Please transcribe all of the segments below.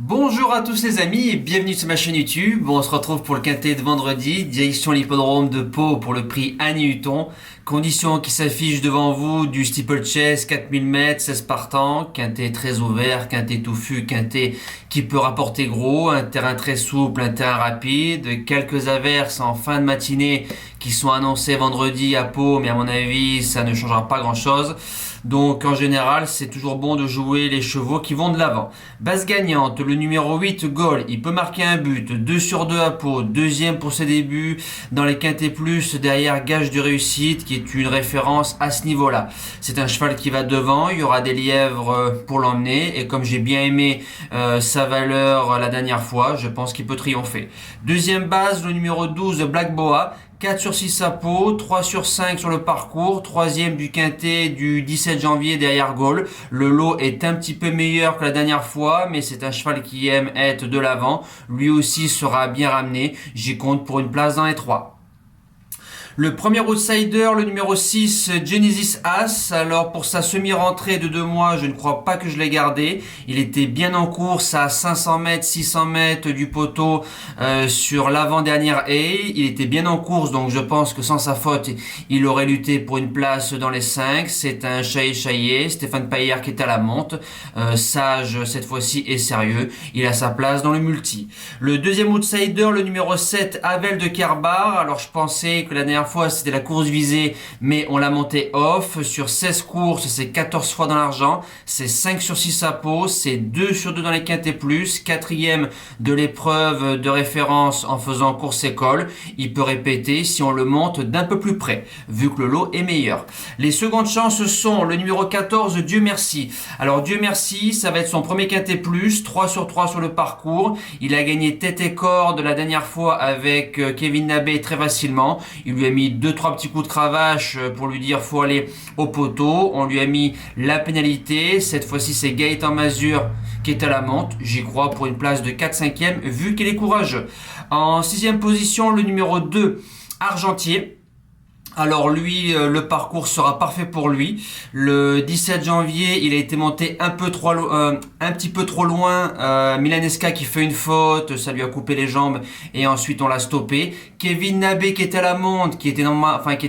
Bonjour à tous les amis et bienvenue sur ma chaîne YouTube. On se retrouve pour le quintet de vendredi, direction l'hippodrome de Pau pour le prix Annie Hutton. Conditions qui s'affichent devant vous du steeplechase 4000 mètres, 16 partants, quintet très ouvert, quintet touffu, quintet qui peut rapporter gros, un terrain très souple, un terrain rapide, quelques averses en fin de matinée qui sont annoncées vendredi à Pau, mais à mon avis ça ne changera pas grand chose. Donc en général, c'est toujours bon de jouer les chevaux qui vont de l'avant. Base gagnante, le numéro 8, Gaulle, il peut marquer un but, 2 sur 2 à Pau, deuxième pour ses débuts dans les quintets plus, derrière Gage de réussite qui est une référence à ce niveau-là. C'est un cheval qui va devant, il y aura des lièvres pour l'emmener et comme j'ai bien aimé sa valeur la dernière fois, je pense qu'il peut triompher. Deuxième base, le numéro 12, Black Boa. 4 sur 6 à Pau, 3 sur 5 sur le parcours, troisième du quintet du 17 janvier derrière Gaulle. Le lot est un petit peu meilleur que la dernière fois, mais c'est un cheval qui aime être de l'avant. Lui aussi sera bien ramené. J'y compte pour une place dans les 3. Le premier outsider, le numéro 6, Genesis As. Alors pour sa semi-rentrée de 2 mois, je ne crois pas que je l'ai gardé. Il était bien en course à 500 mètres, 600 mètres du poteau sur l'avant-dernière haie. Il était bien en course, donc je pense que sans sa faute, il aurait lutté pour une place dans les 5. C'est un chaillé, Stéphane Paillard qui est à la monte. Sage cette fois-ci et sérieux. Il a sa place dans le multi. Le deuxième outsider, le numéro 7, Havel de Kerbar. Alors je pensais que la dernière fois c'était la course visée, mais on l'a monté off. Sur 16 courses, c'est 14 fois dans l'argent, c'est 5 sur 6 à Pau, c'est 2 sur 2 dans les quintets plus, quatrième de l'épreuve de référence en faisant course école. Il peut répéter si on le monte d'un peu plus près, vu que le lot est meilleur. Les secondes chances sont le numéro 14, Dieu merci. Alors Dieu merci, ça va être son premier quintet plus, 3 sur 3 sur le parcours. Il a gagné tête et corde la dernière fois avec Kevin Nabé très facilement. Il lui a mis 2-3 petits coups de cravache pour lui dire faut aller au poteau. On lui a mis la pénalité. Cette fois-ci c'est Gaëtan Mazur qui est à la monte. J'y crois pour une place de 4-5e vu qu'il est courageux. En 6e position, le numéro 2, Argentier. Alors lui, le parcours sera parfait pour lui. Le 17 janvier, il a été monté un petit peu trop loin. Milanesca qui fait une faute, ça lui a coupé les jambes et ensuite on l'a stoppé. Kevin Nabé qui était à la monte, qui était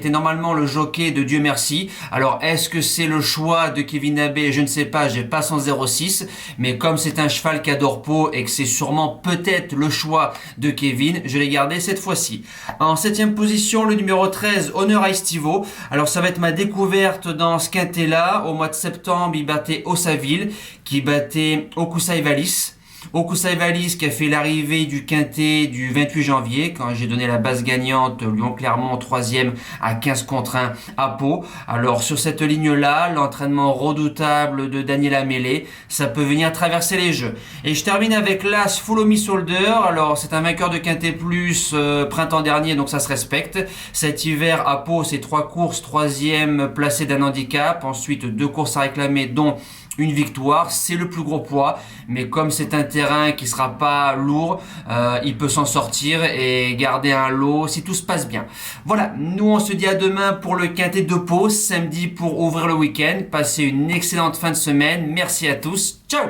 normalement le jockey de Dieu merci. Alors est-ce que c'est le choix de Kevin Nabé? Je ne sais pas, j'ai pas son 06, mais comme c'est un cheval qui adore Pau et que c'est sûrement peut-être le choix de Kevin, je l'ai gardé cette fois-ci. En 7e position, le numéro 13, Honor à Estivo. Alors ça va être ma découverte dans ce quintet là. Au mois de septembre, il battait Ossaville, qui battait Okusai Valis. Okusai Valis qui a fait l'arrivée du quintet du 28 janvier quand j'ai donné la base gagnante Lyon-Clermont 3e à 15 contre 1 à Pau. Alors sur cette ligne là, l'entraînement redoutable de Daniel Amélé, ça peut venir traverser les jeux. Et je termine avec l'As Follow Me Soldier. Alors c'est un vainqueur de quintet plus printemps dernier, donc ça se respecte. Cet hiver à Pau, c'est 3 courses, 3e placé d'un handicap, ensuite 2 courses à réclamer dont une victoire, c'est le plus gros poids, mais comme c'est un terrain qui sera pas lourd, il peut s'en sortir et garder un lot si tout se passe bien. Voilà, nous on se dit à demain pour le quintet de Pau, samedi pour ouvrir le week-end. Passez une excellente fin de semaine, merci à tous, ciao.